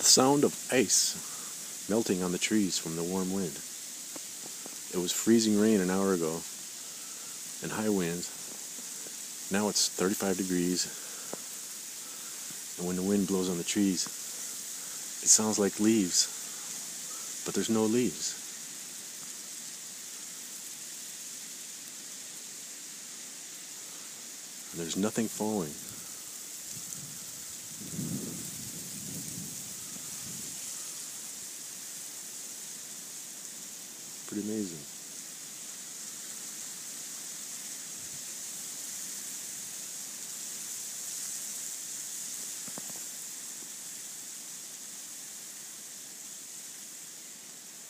sound of ice melting on the trees from the warm wind. It was freezing rain an hour ago and high winds. Now it's 35 degrees, and when the wind blows on the trees, it sounds like leaves, but there's no leaves. And there's nothing falling. Pretty amazing.